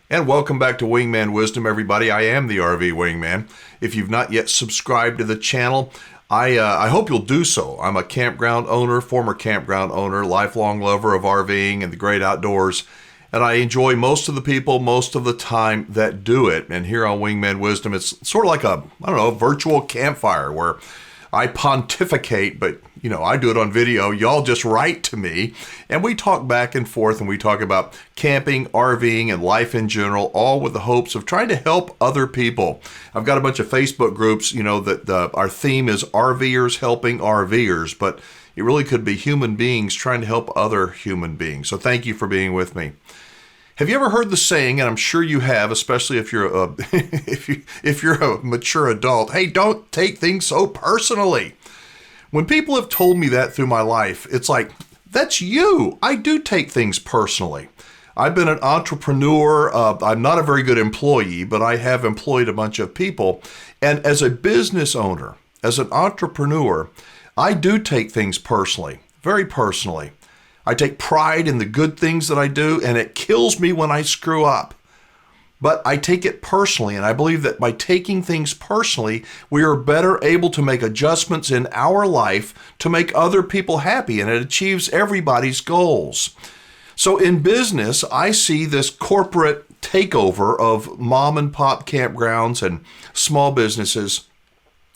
And welcome back to Wingman Wisdom, everybody. I am the RV Wingman. If you've not yet subscribed to the channel, I hope you'll do so. I'm a campground owner, former campground owner, lifelong lover of RVing and the great outdoors. And I enjoy most of the people most of the time that do it. And here on Wingman Wisdom, it's sort of like a virtual campfire where I pontificate, but I do it on video. Y'all just write to me and we talk back and forth, and we talk about camping, RVing, and life in general, all with the hopes of trying to help other people. I've got a bunch of Facebook groups, that our theme is RVers helping RVers, but it really could be human beings trying to help other human beings. So thank you for being with me. Have you ever heard the saying, and I'm sure you have, especially if you're if you're a mature adult, hey, don't take things so personally. When people have told me that through my life, it's like, that's you. I do take things personally. I've been an entrepreneur. I'm not a very good employee, but I have employed a bunch of people. And as a business owner, as an entrepreneur, I do take things personally, very personally. I take pride in the good things that I do, and it kills me when I screw up. But I take it personally, and I believe that by taking things personally, we are better able to make adjustments in our life to make other people happy, and it achieves everybody's goals. So in business, I see this corporate takeover of mom and pop campgrounds and small businesses,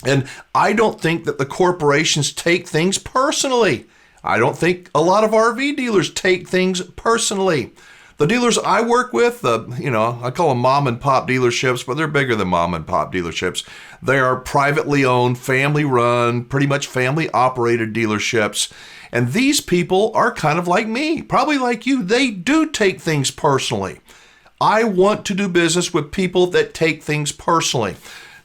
and I don't think that the corporations take things personally. I don't think a lot of RV dealers take things personally. The dealers I work with, I call them mom and pop dealerships, but they're bigger than mom and pop dealerships. They are privately owned, family run, pretty much family operated dealerships. And these people are kind of like me, probably like you. They do take things personally. I want to do business with people that take things personally.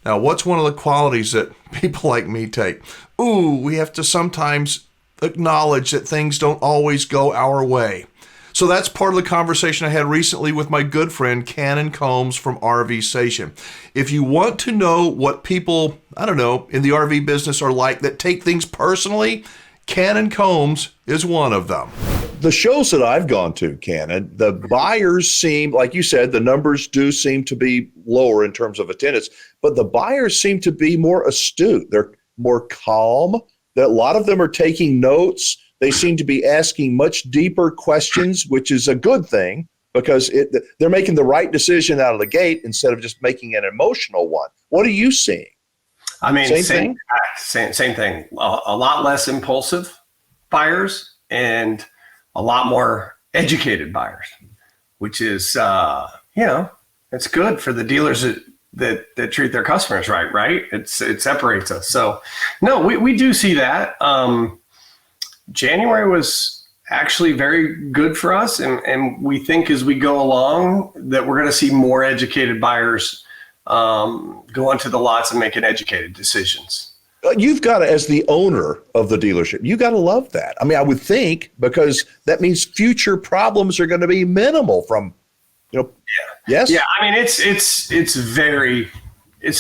Now, what's one of the qualities that people like me take? We have to sometimes acknowledge that things don't always go our way. So that's part of the conversation I had recently with my good friend, Cannon Combs from RV Station. If you want to know what people, in the RV business are like that take things personally, Cannon Combs is one of them. The shows that I've gone to, Cannon, the buyers seem, like you said, the numbers do seem to be lower in terms of attendance, but the buyers seem to be more astute. They're more calm. A lot of them are taking notes. They seem to be asking much deeper questions, which is a good thing because they're making the right decision out of the gate instead of just making an emotional one. What are you seeing? I mean, same thing. Same thing. A lot less impulsive buyers and a lot more educated buyers, which is, it's good for the dealers that treat their customers right? It separates us. So no, we do see that. January was actually very good for us. And we think as we go along that we're going to see more educated buyers go onto the lots and making educated decisions. You've got to, as the owner of the dealership, you got to love that. I mean, I would think, because that means future problems are going to be minimal from, Yes. Yeah. I mean, it's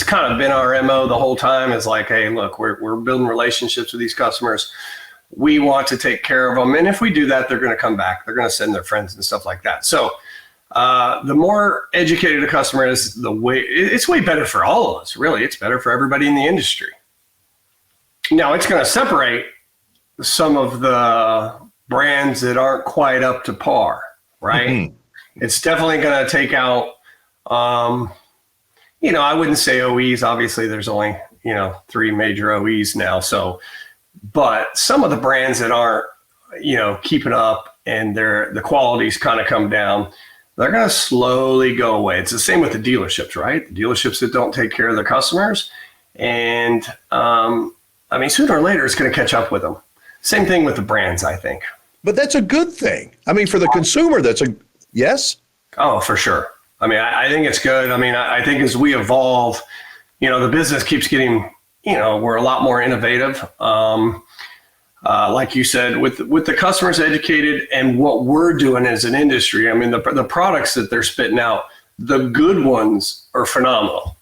kind of been our MO the whole time. Is like, hey, look, we're building relationships with these customers. We want to take care of them. And if we do that, they're going to come back. They're going to send their friends and stuff like that. So the more educated a customer is, it's way better for all of us. Really, it's better for everybody in the industry. Now, it's going to separate some of the brands that aren't quite up to par, right? Mm-hmm. It's definitely going to take out, I wouldn't say OEs. Obviously, there's only, 3 major OEs now. So, but some of the brands that aren't, keeping up and the quality's kind of come down, they're going to slowly go away. It's the same with the dealerships, right? The dealerships that don't take care of their customers. And, sooner or later, it's going to catch up with them. Same thing with the brands, I think. But that's a good thing. I mean, for the consumer, yes? Oh, for sure. I mean, I think it's good. I mean, I think as we evolve, the business keeps getting, we're a lot more innovative. Like you said, with the customers educated and what we're doing as an industry, I mean, the products that they're spitting out, the good ones are phenomenal.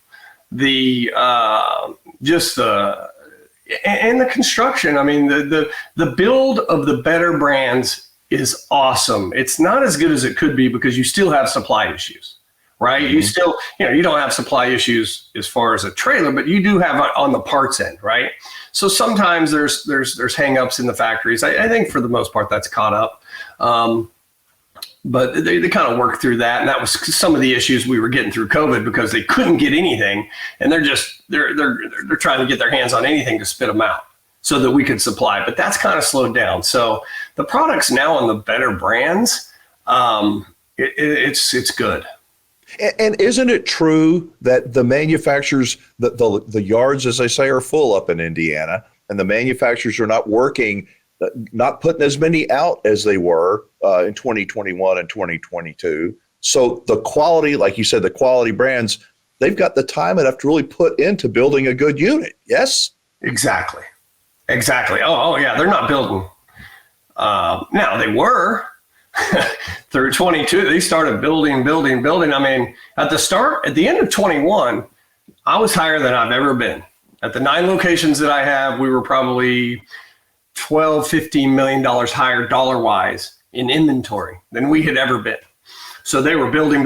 And the construction, I mean, the build of the better brands is awesome. It's not as good as it could be because you still have supply issues, right? You still, you don't have supply issues as far as a trailer, but you do have on the parts end, right? So sometimes there's hangups in the factories. I think for the most part that's caught up. But they kind of worked through that, and that was some of the issues we were getting through COVID because they couldn't get anything, and they're trying to get their hands on anything to spit them out so that we could supply. But that's kind of slowed down. So the products now on the better brands, it's good. And isn't it true that the manufacturers, the yards, as they say, are full up in Indiana, and the manufacturers are not working, not putting as many out as they were in 2021 and 2022. So the quality, like you said, the quality brands, they've got the time enough to really put into building a good unit. Yes? Exactly. Oh yeah, they're not building. Now they were through 22. They started building. I mean, at the end of 21, I was higher than I've ever been. At the 9 locations that I have, we were probably $12-15 million higher dollar-wise in inventory than we had ever been. So they were building.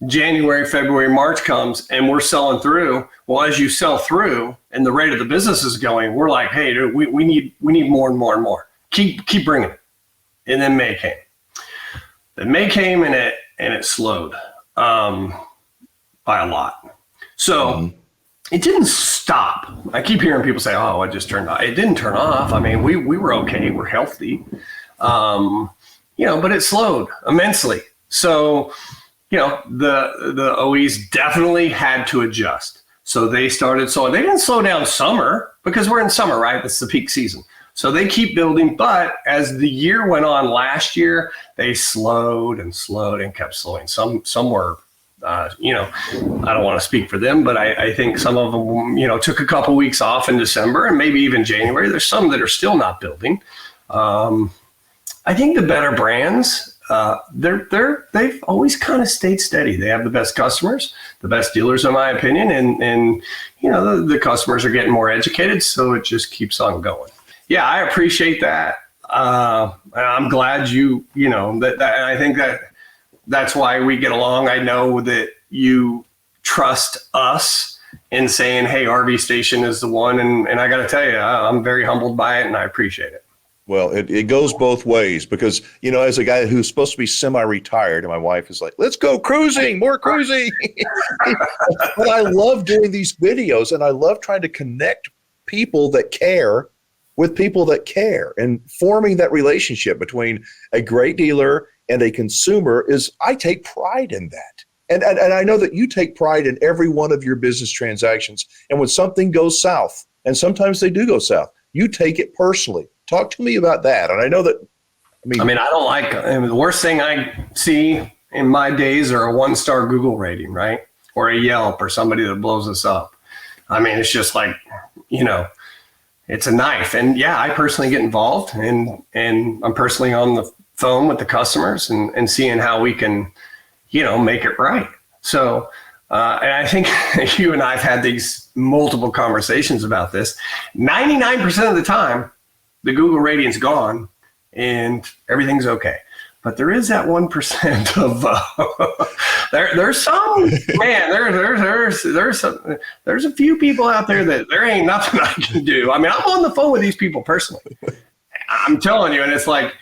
January, February, March comes, and we're selling through. Well, as you sell through and the rate of the business is going, we're like, hey, dude, we need more and more and more. Keep bringing it. And then May came. Then May came, and it slowed by a lot. So it didn't stop. I keep hearing people say, oh, it just turned off. It didn't turn off. I mean, we were okay. We're healthy. But it slowed immensely. So, the OEs definitely had to adjust. So they started slowing. They didn't slow down summer because we're in summer, right? That's the peak season. So they keep building. But as the year went on last year, they slowed and kept slowing. Some were, I don't want to speak for them, but I think some of them, took a couple weeks off in December and maybe even January. There's some that are still not building. I think the better brands, they've always kind of stayed steady. They have the best customers, the best dealers, in my opinion, and the customers are getting more educated, so it just keeps on going. Yeah, I appreciate that. I'm glad that I think that's why we get along. I know that you trust us in saying, hey, RV Station is the one, and I got to tell you, I'm very humbled by it, and I appreciate it. Well, it goes both ways because, as a guy who's supposed to be semi-retired, and my wife is like, let's go cruising, more cruising. But I love doing these videos, and I love trying to connect people that care with people that care, and forming that relationship between a great dealer and a consumer I take pride in that. And I know that you take pride in every one of your business transactions. And when something goes south, and sometimes they do go south, you take it personally. Talk to me about that. And I know that, I don't like, the worst thing I see in my days are a 1-star Google rating, right? Or a Yelp or somebody that blows us up. I mean, it's just like, it's a knife. And yeah, I personally get involved and I'm personally on the phone with the customers and seeing how we can, make it right. So, and I think you and I have had these multiple conversations about this. 99% of the time, the Google rating's gone and everything's okay. But there is that 1% of there's some man, there's a few people out there that there ain't nothing I can do. I mean, I'm on the phone with these people personally. I'm telling you, and it's like,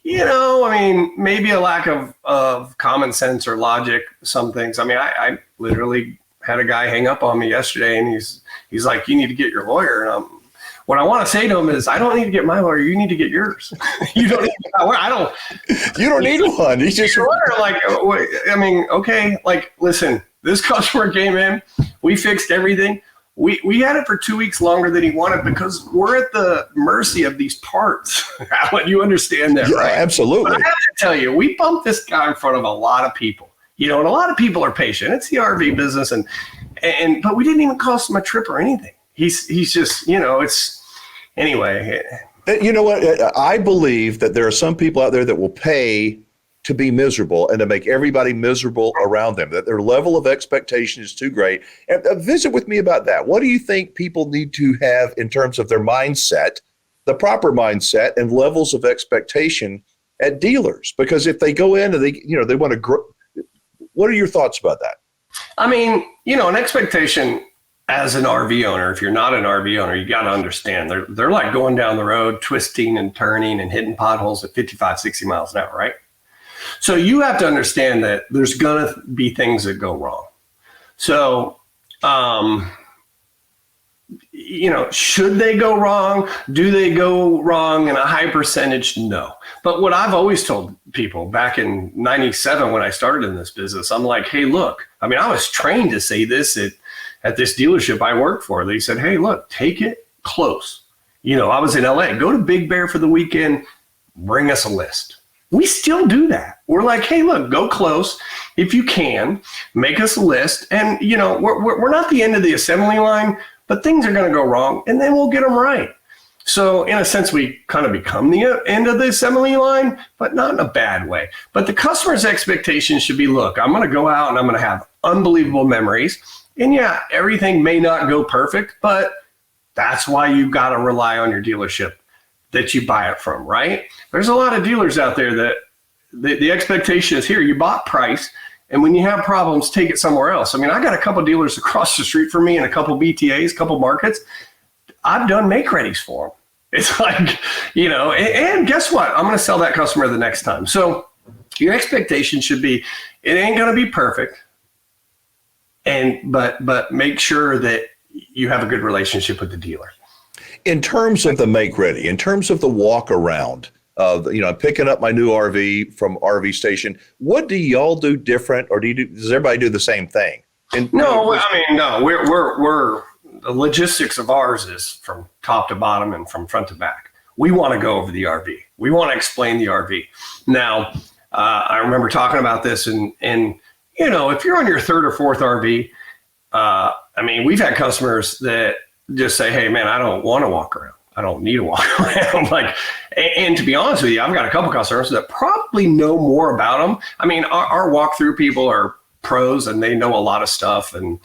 maybe a lack of common sense or logic, some things. I mean, I literally had a guy hang up on me yesterday, and he's like, you need to get your lawyer. And what I want to say to him is, I don't need to get my lawyer. You need to get yours. You don't need to get my lawyer. You don't need one. He's just like, okay. Like, listen, this customer came in, we fixed everything. We had it for 2 weeks longer than he wanted because we're at the mercy of these parts. Alan, you understand that, right? Absolutely. But I have to tell you, we bumped this guy in front of a lot of people. And a lot of people are patient. It's the RV business, but we didn't even cost him a trip or anything. He's just, it's anyway. You know what? I believe that there are some people out there that will pay to be miserable and to make everybody miserable around them, that their level of expectation is too great. And visit with me about that. What do you think people need to have in terms of their mindset, the proper mindset and levels of expectation at dealers? Because if they go in and they want to What are your thoughts about that? I mean, an expectation as an RV owner, if you're not an RV owner, you got to understand they're like going down the road, twisting and turning and hitting potholes at 55, 60 miles an hour, right? So you have to understand that there's going to be things that go wrong. So, should they go wrong? Do they go wrong in a high percentage? No. But what I've always told people back in 97 when I started in this business, I'm like, hey, look, I mean, I was trained to say this at this dealership I worked for. They said, hey, look, take it close. I was in LA, go to Big Bear for the weekend, bring us a list. We still do that. We're like, hey, look, go close. If you can, make us a list. And, we're not the end of the assembly line, but things are going to go wrong, and then we'll get them right. So in a sense, we kind of become the end of the assembly line, but not in a bad way. But the customer's expectation should be, look, I'm going to go out and I'm going to have unbelievable memories. And yeah, everything may not go perfect, but that's why you've got to rely on your dealership that you buy it from, right? There's a lot of dealers out there that the expectation is here, you bought price, and when you have problems, take it somewhere else. I mean, I got a couple dealers across the street from me and a couple BTAs, a couple markets. I've done make-readies for them. It's like, and guess what? I'm going to sell that customer the next time. So your expectation should be, it ain't going to be perfect, but make sure that you have a good relationship with the dealer. In terms of the make ready, in terms of the walk around, picking up my new RV from RV station, what do y'all do different, or does everybody do the same thing? No, we're the logistics of ours is from top to bottom and from front to back. We want to go over the RV. We want to explain the RV. Now, I remember talking about this, and if you're on your third or fourth RV, we've had customers that just say, hey, man, I don't want to walk around. I don't need to walk around. And to be honest with you, I've got a couple customers that probably know more about them. I mean, our walkthrough people are pros and they know a lot of stuff, and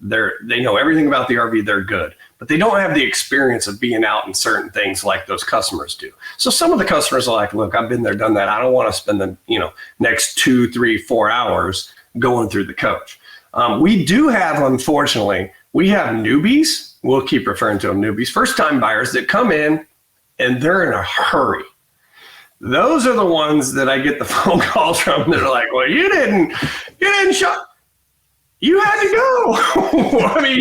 they know everything about the RV. They're good, but they don't have the experience of being out in certain things like those customers do. So some of the customers are like, look, I've been there, done that. I don't want to spend the next 2, 3, 4 hours going through the coach. We do have, unfortunately, we have newbies. We'll keep referring to them newbies, first-time buyers that come in and they're in a hurry. Those are the ones that I get the phone calls from that are like, well, you didn't show. You had to go. I mean,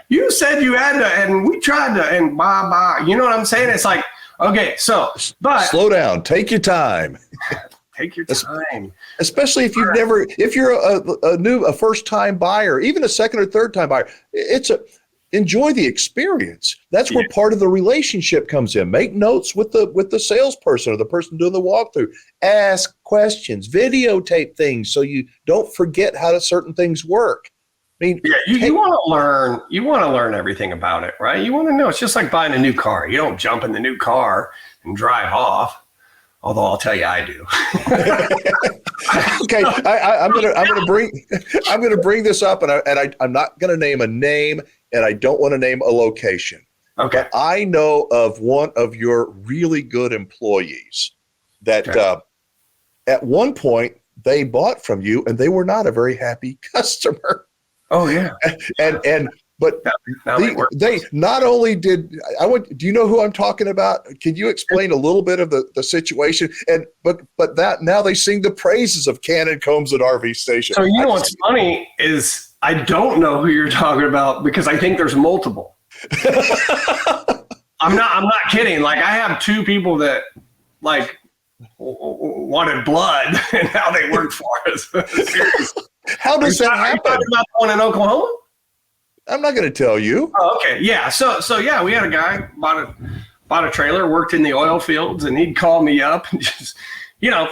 you said you had to, and we tried to, and blah. You know what I'm saying? It's like, okay, but slow down, take your time. Take your time. Especially if if you're a first-time buyer, even a second or third-time buyer, enjoy the experience. That's where part of the relationship comes in. Make notes with the salesperson or the person doing the walkthrough. Ask questions, videotape things so you don't forget how certain things work. I mean, you want to learn. You want to learn everything about it, right? You want to know. It's just like buying a new car. You don't jump in the new car and drive off. Although I'll tell you, I do. Okay, I'm gonna bring this up, and I'm not gonna name a name, and I don't want to name a location. Okay. But I know of one of your really good employees that at one point they bought from you, and they were not a very happy customer. Oh yeah. But they not only did do you know who I'm talking about? Can you explain a little bit of the situation? But that now they sing the praises of Cannon Combs at RV Station. So what's funny is I don't know who you're talking about because I think there's multiple. I'm not kidding. Like I have 2 people that like wanted blood and now they work for us. Seriously. How does that happen? Are you talking about the one in Oklahoma? I'm not going to tell you. Oh, okay. Yeah. So yeah, we had a guy bought a trailer, worked in the oil fields, and he'd call me up and just,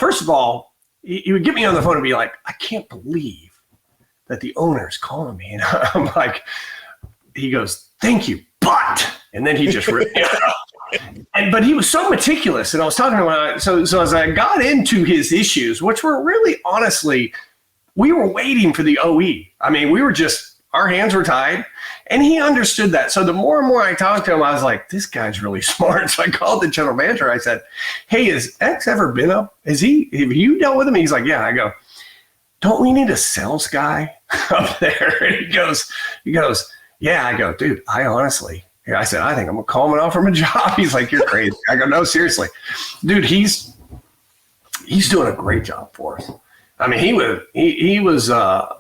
first of all, he would get me on the phone and be like, I can't believe that the owner's calling me. And I'm like, he goes, thank you, but, and then he just ripped me out. But he was so meticulous. And I was talking to him, so as I got into his issues, which were really honestly, we were waiting for the OE. I mean, our hands were tied, and he understood that. So the more and more I talked to him, I was like, this guy's really smart. So I called the general manager. I said, hey, has X ever been up? Have you dealt with him? He's like, yeah. I go, don't we need a sales guy up there? And he goes, yeah. I go, dude, I said, I think I'm gonna call him and offer him a job. He's like, you're crazy. I go, no, seriously, dude, he's doing a great job for us. I mean, he was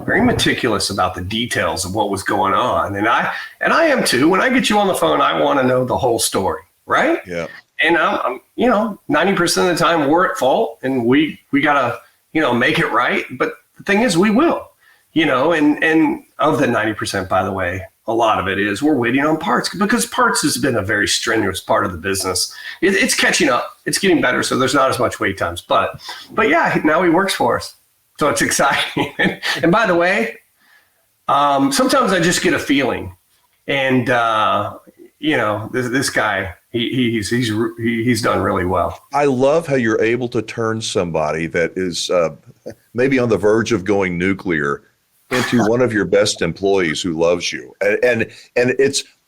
very meticulous about the details of what was going on, and I am too. When I get you on the phone, I want to know the whole story, right? Yeah. And I'm 90% of the time we're at fault, and we gotta make it right. But the thing is, we will, and of the 90%, by the way, a lot of it is we're waiting on parts, because parts has been a very strenuous part of the business. It's catching up. It's getting better, so there's not as much wait times. But yeah, now he works for us. So it's exciting. And by the way, sometimes I just get a feeling, and this guy, he's done really well. I love how you're able to turn somebody that is maybe on the verge of going nuclear into one of your best employees who loves you, and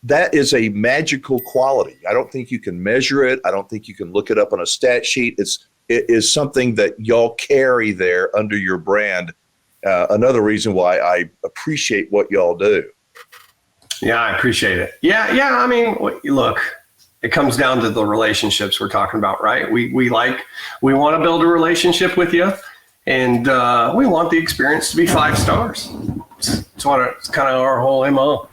that is a magical quality. I don't think you can measure it. I don't think you can look it up on a stat sheet. It is something that y'all carry there under your brand. Another reason why I appreciate what y'all do. Yeah, I appreciate it. Yeah. I mean, look, it comes down to the relationships we're talking about, right? We want to build a relationship with you, and we want the experience to be 5 stars. It's kind of our whole MO.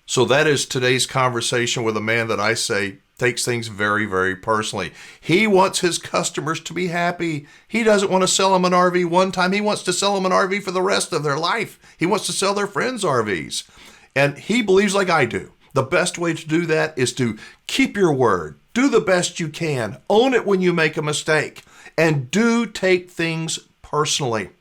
So that is today's conversation with a man that I say takes things very, very personally. He wants his customers to be happy. He doesn't want to sell them an RV one time. He wants to sell them an RV for the rest of their life. He wants to sell their friends RVs. And he believes, like I do, the best way to do that is to keep your word. Do the best you can. Own it when you make a mistake. And do take things personally.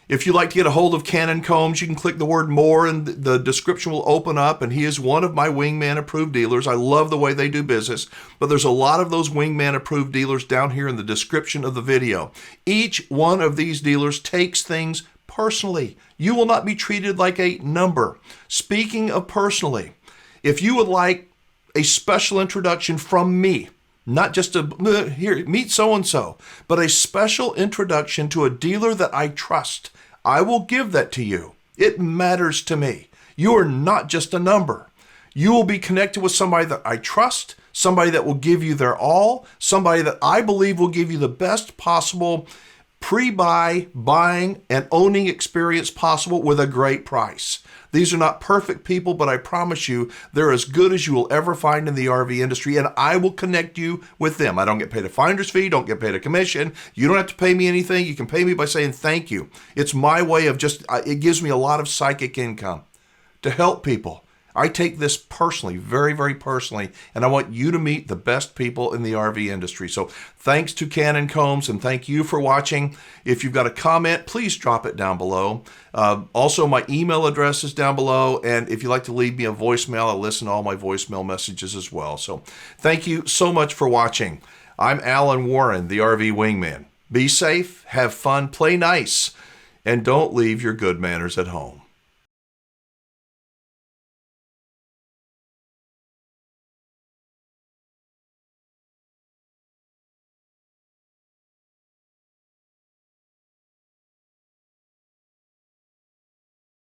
If you'd like to get a hold of Cannon Combs, you can click the word more and the description will open up, and he is one of my Wingman approved dealers. I love the way they do business, but there's a lot of those Wingman approved dealers down here in the description of the video. Each one of these dealers takes things personally. You will not be treated like a number. Speaking of personally, if you would like a special introduction from me, not just here, meet so-and-so, but a special introduction to a dealer that I trust, I will give that to you. It matters to me. You are not just a number. You will be connected with somebody that I trust, somebody that will give you their all, somebody that I believe will give you the best possible pre-buy, buying, and owning experience possible with a great price. These are not perfect people, but I promise you they're as good as you will ever find in the RV industry, and I will connect you with them. I don't get paid a finder's fee, don't get paid a commission. You don't have to pay me anything. You can pay me by saying thank you. It's my way of it gives me a lot of psychic income to help people. I take this personally, very, very personally, and I want you to meet the best people in the RV industry. So thanks to Cannon Combs, and thank you for watching. If you've got a comment, please drop it down below. Also, my email address is down below, and if you'd like to leave me a voicemail, I listen to all my voicemail messages as well. So thank you so much for watching. I'm Alan Warren, the RV Wingman. Be safe, have fun, play nice, and don't leave your good manners at home.